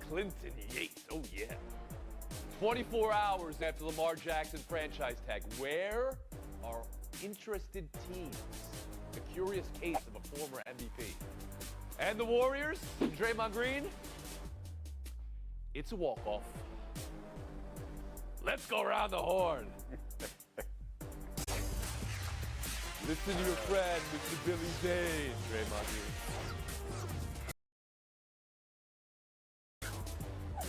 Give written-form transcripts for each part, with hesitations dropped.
Clinton Yates. Oh, yeah. 24 hours after Lamar Jackson franchise tag. Where are interested teams? The curious case of a former MVP. And the Warriors, Draymond Green, it's a walk-off. Let's go around the horn. Listen to your friend, Mr. Billy Zane, Draymond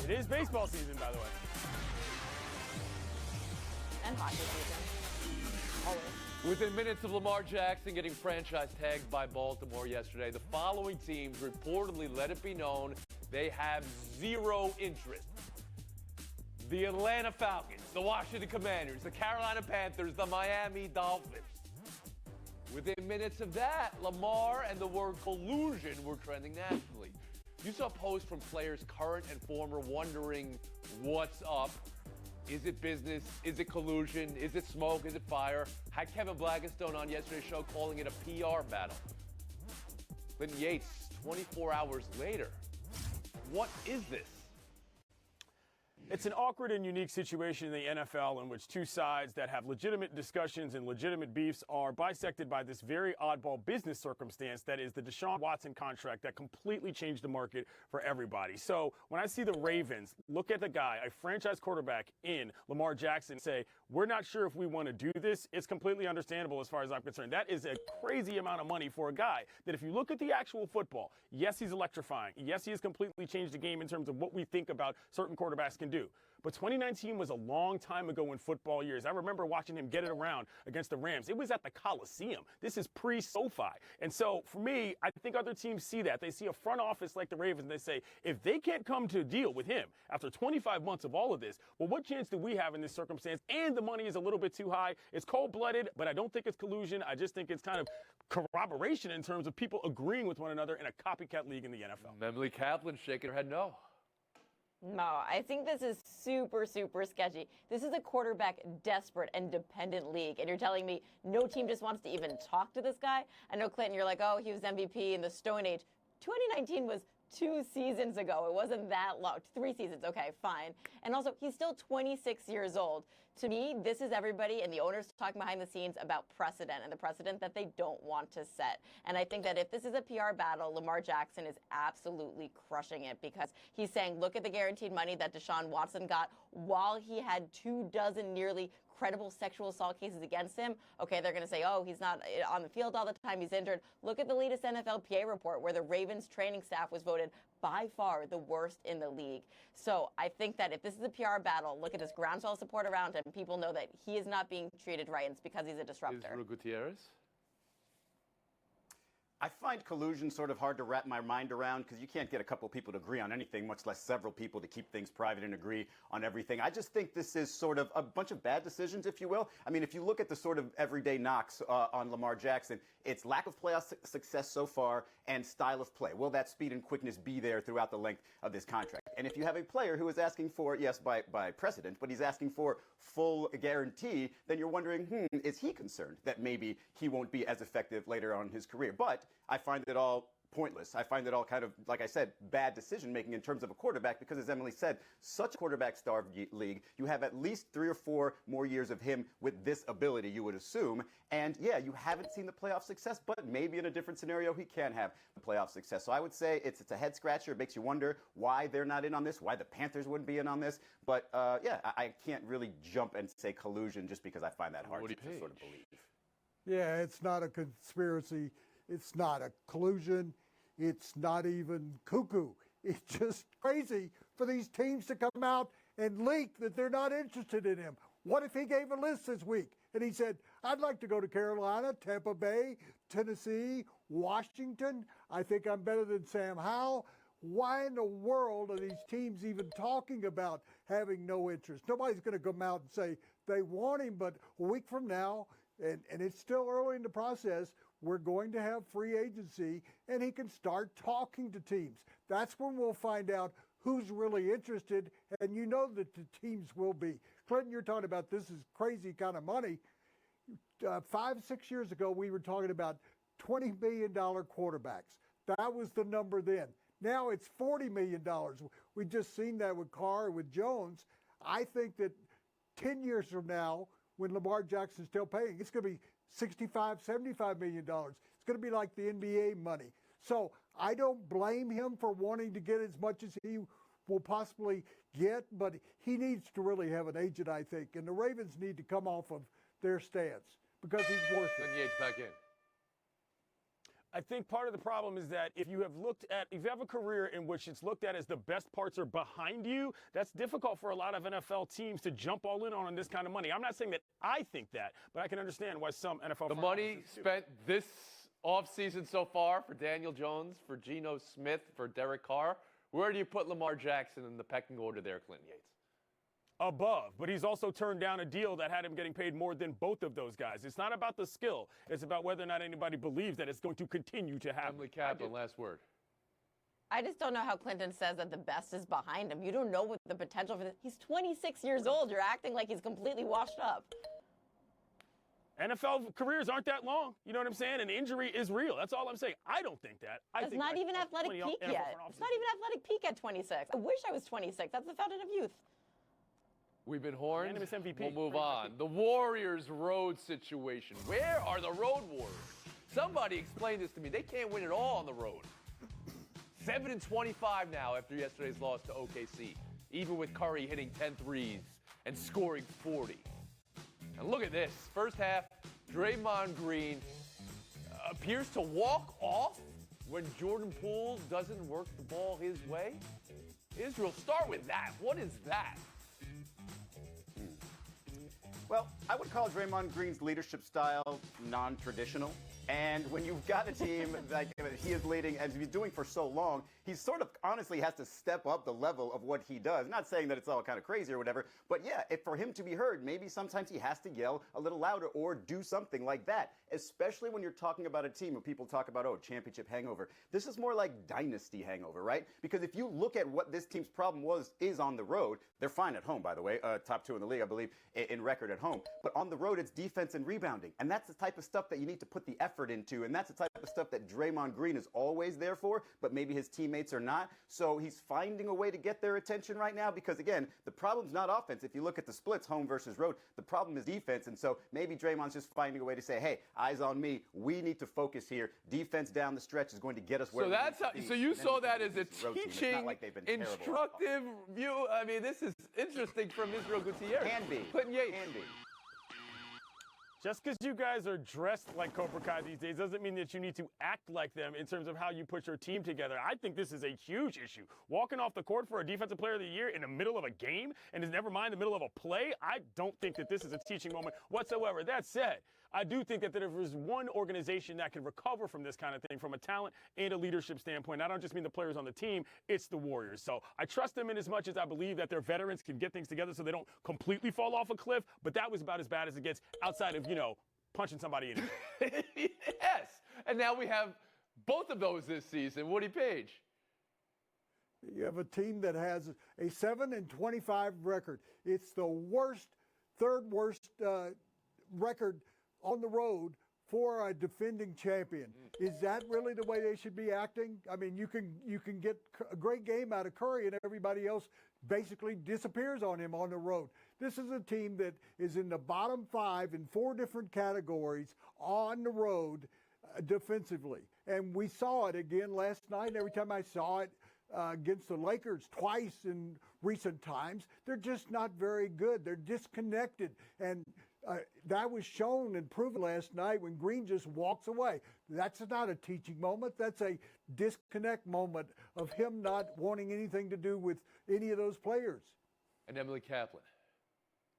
Green. It is baseball season, by the way. And hockey season. Always. Within minutes of Lamar Jackson getting franchise tagged by Baltimore yesterday, the following teams reportedly let it be known they have zero interest. The Atlanta Falcons, the Washington Commanders, the Carolina Panthers, the Miami Dolphins. Within minutes of that, Lamar and the word collusion were trending nationally. You saw posts from players, current and former, wondering what's up. Is it business? Is it collusion? Is it smoke? Is it fire? Had Kevin Blackistone on yesterday's show calling it a PR battle. Clinton Yates, 24 hours later. What is this? It's an awkward and unique situation in the NFL in which two sides that have legitimate discussions and legitimate beefs are bisected by this very oddball business circumstance that is the Deshaun Watson contract that completely changed the market for everybody. So when I see the Ravens look at the guy, a franchise quarterback in Lamar Jackson, say, we're not sure if we want to do this, it's completely understandable as far as I'm concerned. That is a crazy amount of money for a guy that if you look at the actual football, yes, he's electrifying. Yes, he has completely changed the game in terms of what we think about certain quarterbacks can do. But 2019 was a long time ago in football years. I remember watching him get it around against the Rams. It was at the Coliseum. This is pre-SoFi. And so for me, I think other teams see that. They see a front office like the Ravens and they say, if they can't come to a deal with him after 25 months of all of this, well, what chance do we have in this circumstance? And the money is a little bit too high. It's cold-blooded, but I don't think it's collusion. I just think it's kind of corroboration in terms of people agreeing with one another in a copycat league in the NFL. Emily Kaplan shaking her head no. No, I think this is super, super sketchy. This is a quarterback desperate and dependent league, and you're telling me no team just wants to even talk to this guy? I know, Clinton, you're like, oh, he was MVP in the Stone Age. 2019 was 2 seasons ago. It wasn't that long. 3 seasons. Okay, fine. And also, he's still 26 years old. To me, this is everybody and the owners talking behind the scenes about precedent and the precedent that they don't want to set. And I think that if this is a PR battle, Lamar Jackson is absolutely crushing it because he's saying, look at the guaranteed money that Deshaun Watson got while he had 24 nearly credible sexual assault cases against him. Okay, they're going to say, oh, he's not on the field all the time, he's injured. Look at the latest NFLPA report where the Ravens training staff was voted by far the worst in the league. So I think that if this is a PR battle, look at this groundswell support around him. People know that he is not being treated right, and it's because he's a disruptor. Israel Gutierrez? I find collusion sort of hard to wrap my mind around because you can't get a couple of people to agree on anything, much less several people to keep things private and agree on everything. I just think this is sort of a bunch of bad decisions, if you will. I mean, if you look at the sort of everyday knocks on Lamar Jackson, it's lack of playoff success so far and style of play. Will that speed and quickness be there throughout the length of this contract? And if you have a player who is asking for, yes, by precedent, but he's asking for full guarantee, then you're wondering, is he concerned that maybe he won't be as effective later on in his career? But I find it all pointless. I find it all kind of, like I said, bad decision-making in terms of a quarterback because, as Emily said, such a quarterback-starved league, you have at least 3 or 4 more years of him with this ability, you would assume. And, yeah, you haven't seen the playoff success, but maybe in a different scenario he can have the playoff success. So I would say it's a head-scratcher. It makes you wonder why they're not in on this, why the Panthers wouldn't be in on this. But, yeah, I can't really jump and say collusion just because I find that hard to sort of believe. Yeah, it's not a conspiracy. It's not a collusion. It's not even cuckoo. It's just crazy for these teams to come out and leak that they're not interested in him. What if he gave a list this week and he said, I'd like to go to Carolina, Tampa Bay, Tennessee, Washington. I think I'm better than Sam Howell. Why in the world are these teams even talking about having no interest? Nobody's going to come out and say they want him, but a week from now, and it's still early in the process, we're going to have free agency, and he can start talking to teams. That's when we'll find out who's really interested, and you know that the teams will be. Clinton, you're talking about this is crazy kind of money. 5, 6 years ago, we were talking about $20 billion quarterbacks. That was the number then. Now it's $40 million. We just seen that with Carr, with Jones. I think that 10 years from now, when Lamar Jackson's still paying, it's going to be $65, $75 million. It's going to be like the NBA money. So I don't blame him for wanting to get as much as he will possibly get, but he needs to really have an agent, I think. And the Ravens need to come off of their stance because he's worth it. Yates back in. I think part of the problem is that if you have a career in which it's looked at as the best parts are behind you, that's difficult for a lot of NFL teams to jump all in on this kind of money. I'm not saying that I think that, but I can understand why some NFL The money spent this offseason so far for Daniel Jones, for Geno Smith, for Derek Carr, where do you put Lamar Jackson in the pecking order there, Clinton Yates? Above, but he's also turned down a deal that had him getting paid more than both of those guys. It's not about the skill. It's about whether or not anybody believes that it's going to continue to happen. Emily Kaplan, last word. I just don't know how Clinton says that the best is behind him. You don't know what the potential for this. He's 26 years old. You're acting like he's completely washed up. NFL careers aren't that long. You know what I'm saying? An injury is real. That's all I'm saying. I don't think that. It's not even athletic peak yet. It's not even athletic peak at 26. I wish I was 26. That's the fountain of youth. We've been horned. Unanimous MVP. We'll move on. The Warriors' road situation. Where are the road Warriors? Somebody explain this to me. They can't win it all on the road. 7-25 now after yesterday's loss to OKC, even with Curry hitting 10 threes and scoring 40. And look at this. First half, Draymond Green appears to walk off when Jordan Poole doesn't work the ball his way. Israel, start with that. What is that? Well, I would call Draymond Green's leadership style non-traditional. And when you've got a team like he is leading, as he's doing for so long, he sort of honestly has to step up the level of what he does. Not saying that it's all kind of crazy or whatever, but yeah, for him to be heard, maybe sometimes he has to yell a little louder or do something like that, especially when you're talking about a team when people talk about, oh, championship hangover. This is more like dynasty hangover, right? Because if you look at what this team's problem is on the road, they're fine at home, by the way, top 2 in the league, I believe, in record at home. But on the road, it's defense and rebounding. And that's the type of stuff that you need to put the effort into. And that's the type of stuff that Draymond Green is always there for, but maybe his teammates are not. So he's finding a way to get their attention right now because, again, the problem's not offense. If you look at the splits, home versus road, the problem is defense. And so maybe Draymond's just finding a way to say, hey, eyes on me. We need to focus here. Defense down the stretch is going to get us where we need to be. So you saw that as a teaching, like instructive view. I mean, this is interesting from Israel Gutierrez. Can be. Clinton Yates. Can be. Just because you guys are dressed like Cobra Kai these days doesn't mean that you need to act like them in terms of how you put your team together. I think this is a huge issue. Walking off the court for a Defensive Player of the Year in the middle of a game and is never mind the middle of a play, I don't think that this is a teaching moment whatsoever. That said, I do think that if there's one organization that can recover from this kind of thing from a talent and a leadership standpoint, I don't just mean the players on the team, it's the Warriors. So I trust them in as much as I believe that their veterans can get things together so they don't completely fall off a cliff, but that was about as bad as it gets outside of, punching somebody in it. Yes. And now we have both of those this season. Woody Page. You have a team that has a 7-25 record. It's the third worst record on the road for a defending champion. Is that really the way they should be acting? I mean, you can get a great game out of Curry and everybody else basically disappears on him on the road. This is a team that is in the bottom 5 in 4 different categories on the road defensively. And we saw it again last night. Every time I saw it against the Lakers twice in recent times, they're just not very good. They're disconnected. And that was shown and proven last night when Green just walks away. That's not a teaching moment. That's a disconnect moment of him not wanting anything to do with any of those players. And Emily Kaplan.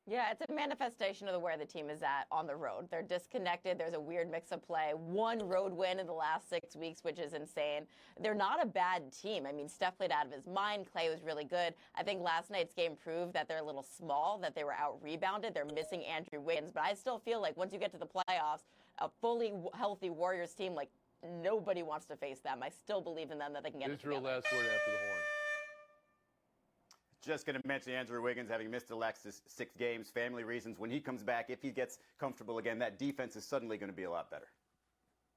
Yeah, it's a manifestation of where the team is at on the road. They're disconnected. There's a weird mix of play. 1 road win in the last 6 weeks, which is insane. They're not a bad team. I mean, Steph played out of his mind. Clay was really good. I think last night's game proved that they're a little small, that they were out-rebounded. They're missing Andrew Wiggins. But I still feel like once you get to the playoffs, a fully healthy Warriors team, like nobody wants to face them. I still believe in them that they can get it together. Israel, last word after the horn. Just going to mention Andrew Wiggins having missed the last 6 games, family reasons. When he comes back, if he gets comfortable again, that defense is suddenly going to be a lot better.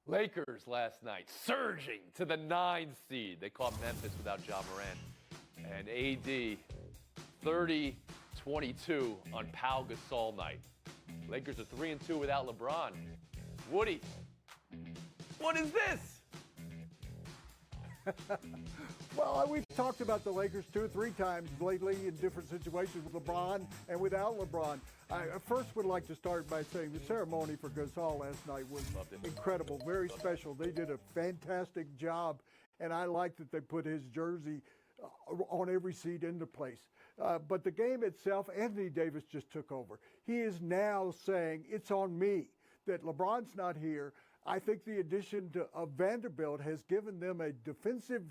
Lakers last night surging to the 9th seed. They caught Memphis without Ja Morant. And AD 30-22 on Pau Gasol night. Lakers are 3-2 without LeBron. Woody, what is this? Well, we've talked about the Lakers 2 or 3 times lately in different situations with LeBron and without LeBron. I first would like to start by saying the ceremony for Gasol last night was incredible, very special. They did a fantastic job, and I like that they put his jersey on every seat into place. But the game itself, Anthony Davis just took over. He is now saying, it's on me that LeBron's not here. I think the addition of Vanderbilt has given them a defensive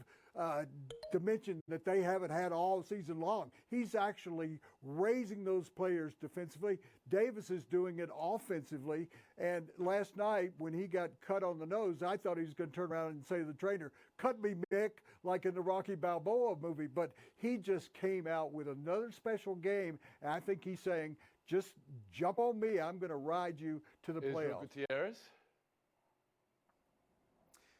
dimension that they haven't had all season long. He's actually raising those players defensively. Davis is doing it offensively. And last night, when he got cut on the nose, I thought he was going to turn around and say to the trainer, "Cut me, Mick," like in the Rocky Balboa movie. But he just came out with another special game. And I think he's saying, just jump on me. I'm going to ride you to the playoffs. Gutierrez?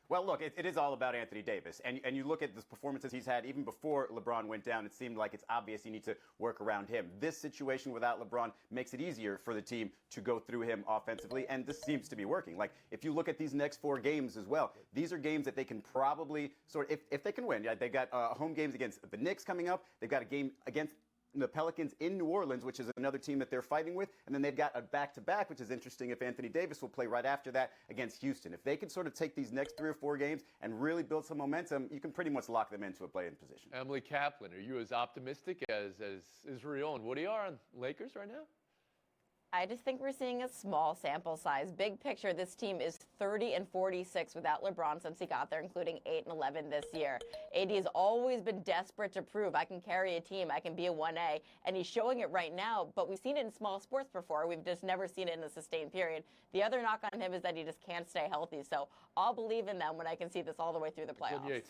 Well, look, it is all about Anthony Davis. And you look at the performances he's had even before LeBron went down, it seemed like it's obvious you need to work around him. This situation without LeBron makes it easier for the team to go through him offensively, and this seems to be working. Like, if you look at these next 4 games as well, these are games that they can probably if they can win. Yeah, they've got home games against the Knicks coming up. They've got a game against the Pelicans in New Orleans, which is another team that they're fighting with. And then they've got a back-to-back, which is interesting if Anthony Davis will play right after that against Houston. If they can sort of take these next 3 or 4 games and really build some momentum, you can pretty much lock them into a play-in position. Emily Kaplan, are you as optimistic as Israel and Woody are on Lakers right now? I just think we're seeing a small sample size. Big picture, this team is 30-46 without LeBron since he got there, including 8-11 this year. AD has always been desperate to prove, I can carry a team, I can be a 1A, and he's showing it right now, but we've seen it in small sports before. We've just never seen it in a sustained period. The other knock on him is that he just can't stay healthy, so I'll believe in them when I can see this all the way through the playoffs.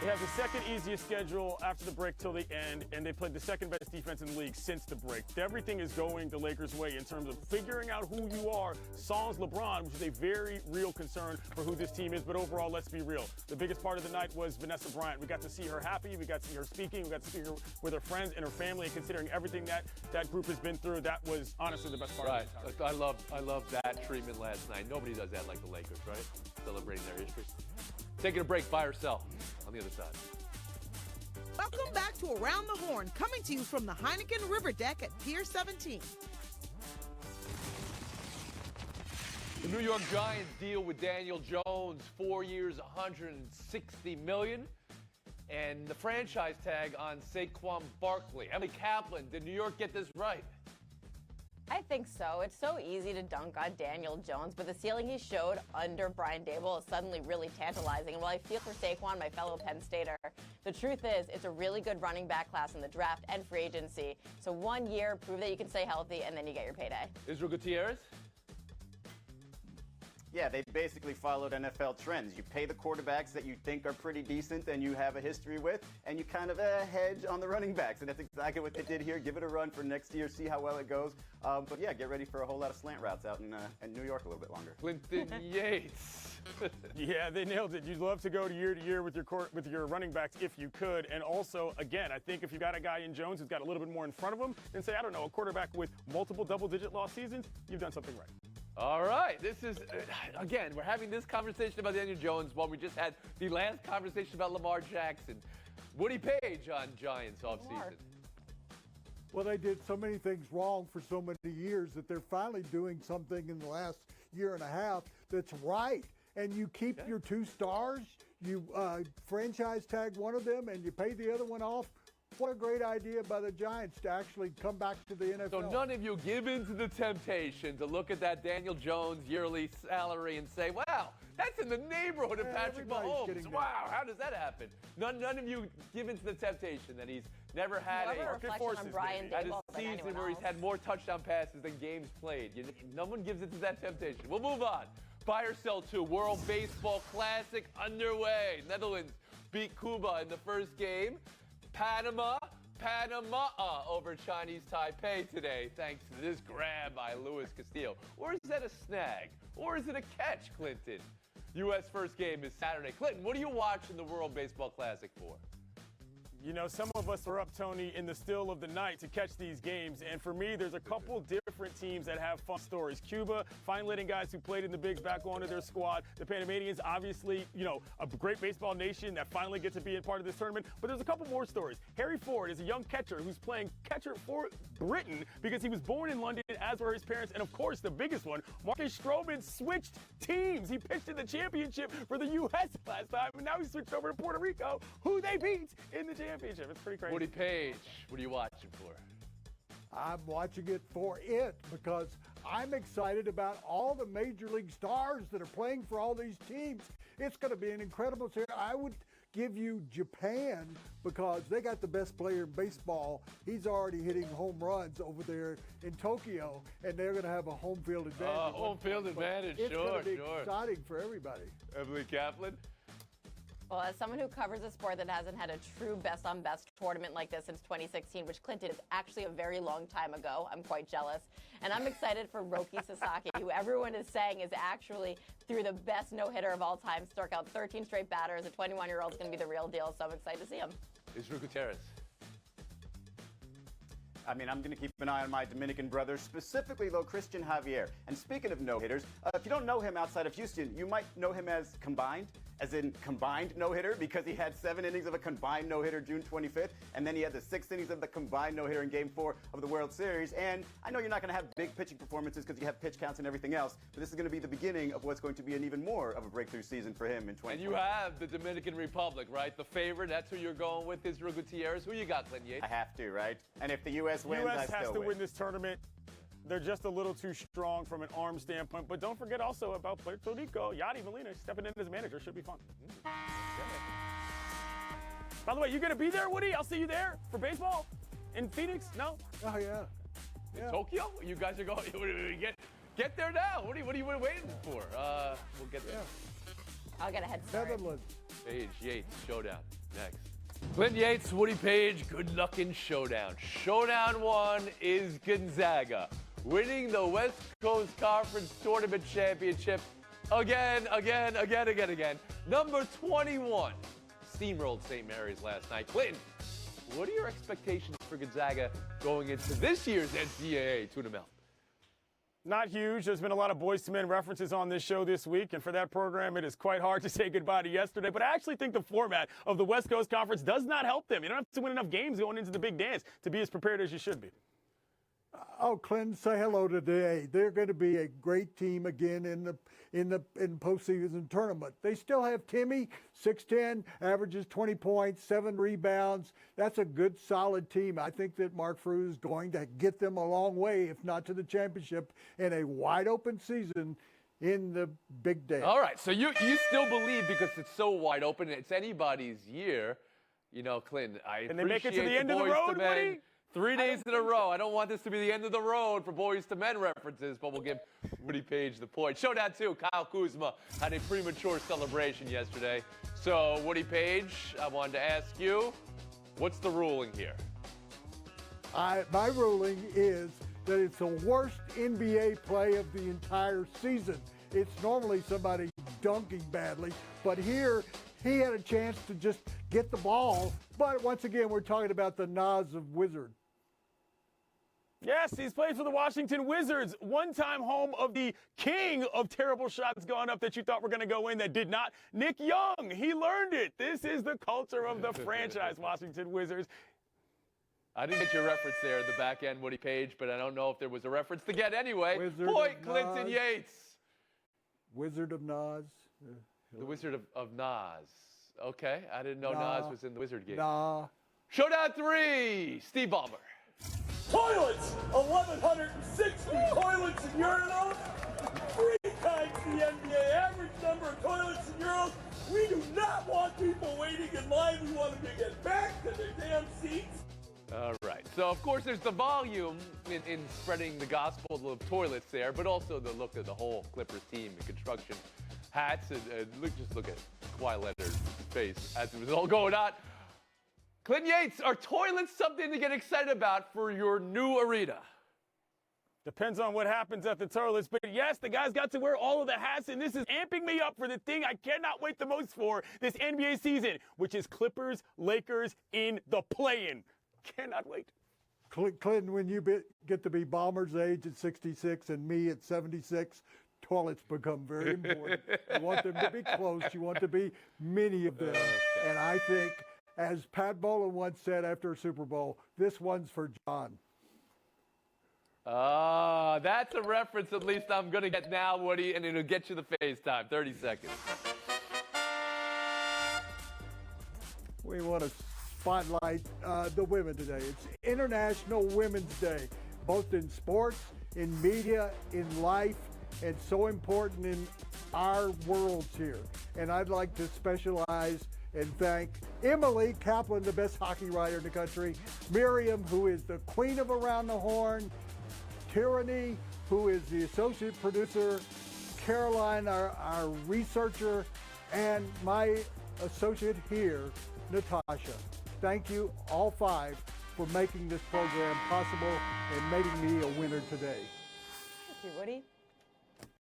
They have the second easiest schedule after the break till the end, and they played the second best defense in the league since the break. Everything is going the Lakers' way in terms of figuring out who you are, sans LeBron, which is a very real concern for who this team is. But overall, let's be real. The biggest part of the night was Vanessa Bryant. We got to see her happy. We got to see her speaking. We got to see her with her friends and her family. And considering everything that group has been through, that was honestly the best part of the entire. I love that treatment last night. Nobody does that like the Lakers, right? Celebrating their history. Taking a break, buy or sell on the other side. Welcome back to Around the Horn, coming to you from the Heineken River Deck at Pier 17. The New York Giants deal with Daniel Jones, 4 years, $160 million, and the franchise tag on Saquon Barkley. Emily Kaplan, did New York get this right? I think so. It's so easy to dunk on Daniel Jones, but the ceiling he showed under Brian Daboll is suddenly really tantalizing. And while I feel for Saquon, my fellow Penn Stater, the truth is it's a really good running back class in the draft and free agency. So 1 year, prove that you can stay healthy, and then you get your payday. Israel Gutierrez? Yeah, they basically followed NFL trends. You pay the quarterbacks that you think are pretty decent and you have a history with, and you kind of hedge on the running backs. And that's exactly what they did here. Give it a run for next year, see how well it goes. But yeah, get ready for a whole lot of slant routes out in New York a little bit longer. Clinton Yates. Yeah, they nailed it. You'd love to go to year with your running backs if you could. And also, again, I think if you got a guy in Jones who's got a little bit more in front of him, then say, I don't know, a quarterback with multiple double-digit loss seasons, you've done something right. All right, this is, again, we're having this conversation about Daniel Jones while we just had the last conversation about Lamar Jackson. Woody Page on Giants offseason. Well, they did so many things wrong for so many years that they're finally doing something in the last year and a half that's right. And you keep your 2 stars, you franchise tag one of them, and you pay the other one off. What a great idea by the Giants to actually come back to the NFL. So none of you give in to the temptation to look at that Daniel Jones yearly salary and say, wow, that's in the neighborhood of Patrick Mahomes. Wow, how does that happen? None of you give in to the temptation that he's never had a reflection on Brian Daboll than season anyone where he's else. had more touchdown passes than games played. No one gives in to that temptation. We'll move on. Buy or sell 2. World Baseball Classic underway. Netherlands beat Cuba in the first game. Panama Panama over Chinese Taipei today, thanks to this grab by Luis Castillo. Or is that a snag? Or is it a catch, Clinton? U.S. first game is Saturday. Clinton, what are you watching the World Baseball Classic for? You know, some of us are up, Tony, in the still of the night to catch these games. And for me, there's a couple different teams that have fun stories. Cuba, finally letting guys who played in the bigs back onto their squad. The Panamanians, obviously, you know, a great baseball nation that finally gets to be a part of this tournament. But there's a couple more stories. Harry Ford is a young catcher who's playing catcher for Britain because he was born in London, as were his parents. And, of course, the biggest one, Marcus Stroman switched teams. He pitched in the championship for the U.S. last time, and now he switched over to Puerto Rico, who they beat in the championship. It's pretty crazy. Woody Page, what are you watching for? I'm watching it for it because I'm excited about all the major league stars that are playing for all these teams. It's going to be an incredible series. I would give you Japan because they got the best player in baseball. He's already hitting home runs over there in Tokyo, and they're going to have a home field advantage. Home field advantage, it's sure, going to be sure. exciting for everybody. Emily Kaplan? Well, as someone who covers a sport that hasn't had a true best-on-best tournament like this since 2016, which Clinton is actually a very long time ago, I'm quite jealous. And I'm excited for Roki Sasaki, who everyone is saying is actually, through the best no-hitter of all time, struck out 13 straight batters. A 21-year-old is going to be the real deal, so I'm excited to see him. Israel Gutierrez. I mean, I'm going to keep an eye on my Dominican brother, specifically, though, Christian Javier. And speaking of no-hitters, if you don't know him outside of Houston, you might know him as combined no-hitter, because he had 7 innings of a combined no-hitter June 25th, and then he had the 6 innings of the combined no-hitter in Game 4 of the World Series. And I know you're not going to have big pitching performances because you have pitch counts and everything else, but this is going to be the beginning of what's going to be an even more of a breakthrough season for him in 2020. And you have the Dominican Republic, right? The favorite, that's who you're going with, Israel Gutierrez. Who you got, Clinton Yates? I have to, right? And if the U.S. wins, I U.S. still has to win. win this tournament. They're just a little too strong from an arm standpoint. But don't forget also about Puerto Rico. Yadi Molina stepping in as manager. Should be fun. By the way, you going to be there, Woody? I'll see you there for baseball in Phoenix? No? Oh, yeah. In Tokyo? You guys are going. Get there now. What are you waiting for? We'll get there. I'll get a head start. Netherlands. Page, Yates, showdown. Next. Clint Yates, Woody Page, good luck in showdown. Showdown 1 is Gonzaga, winning the West Coast Conference Tournament Championship again. Number 21, steamrolled St. Mary's last night. Clinton, what are your expectations for Gonzaga going into this year's NCAA tournament? Not huge. There's been a lot of Boys to Men references on this show this week, and for that program, it is quite hard to say goodbye to yesterday. But I actually think the format of the West Coast Conference does not help them. You don't have to win enough games going into the big dance to be as prepared as you should be. Oh, Clinton, say hello today. They're going to be a great team again in the postseason tournament. They still have Timmy, 6'10", averages 20 points, 7 rebounds. That's a good, solid team. I think that Mark Frew is going to get them a long way, if not to the championship, in a wide-open season in the big day. All right, so you still believe, because it's so wide open, it's anybody's year. You know, Clinton, I And they make it to appreciate the end of the Boys to road, Men. Woody? 3 days in a row. I don't want this to be the end of the road for Boys to Men references, but we'll give Woody Page the point. Showdown 2, Kyle Kuzma had a premature celebration yesterday. So, Woody Page, I wanted to ask you, what's the ruling here? My ruling is that it's the worst NBA play of the entire season. It's normally somebody dunking badly, but here he had a chance to just get the ball. But once again, we're talking about the Nas of Wizard. Yes, he's played for the Washington Wizards, one-time home of the king of terrible shots going up that you thought were going to go in that did not, Nick Young. He learned it. This is the culture of the franchise, Washington Wizards. I didn't get your reference there at the back end, Woody Page, but I don't know if there was a reference to get anyway. Wizard Point, of Clinton Nas. Yates. Wizard of Nas. The Wizard of Nas. Okay, I didn't know Nah. Nas was in the Wizard game. Nah. Showdown 3, Steve Ballmer. Toilets! 1,160 toilets and urinals! 3 times the NBA average number of toilets and urinals! We do not want people waiting in line. We want them to get back to their damn seats. All right. So, of course, there's the volume in spreading the gospel of toilets there, but also the look of the whole Clippers team in construction hats. And just look at Kawhi Leonard's face as it was all going on. Clinton Yates, are toilets something to get excited about for your new arena? Depends on what happens at the toilets. But yes, the guys got to wear all of the hats, and this is amping me up for the thing I cannot wait the most for this NBA season, which is Clippers, Lakers in the play-in. Cannot wait. Clinton, when you get to be Bomber's age at 66 and me at 76, toilets become very important. You want them to be close. You want to be many of them. And I think, as Pat Bowlen once said after a Super Bowl, this one's for John. That's a reference at least I'm going to get now, Woody, and it'll get you the FaceTime. 30 seconds. We want to spotlight the women today. It's International Women's Day, both in sports, in media, in life, and so important in our worlds here. And I'd like to specialize and thank Emily Kaplan, the best hockey writer in the country, Miriam, who is the queen of Around the Horn, Tyranny, who is the associate producer, Caroline, our researcher, and my associate here, Natasha. Thank you, all five, for making this program possible and making me a winner today. Thank you, Woody.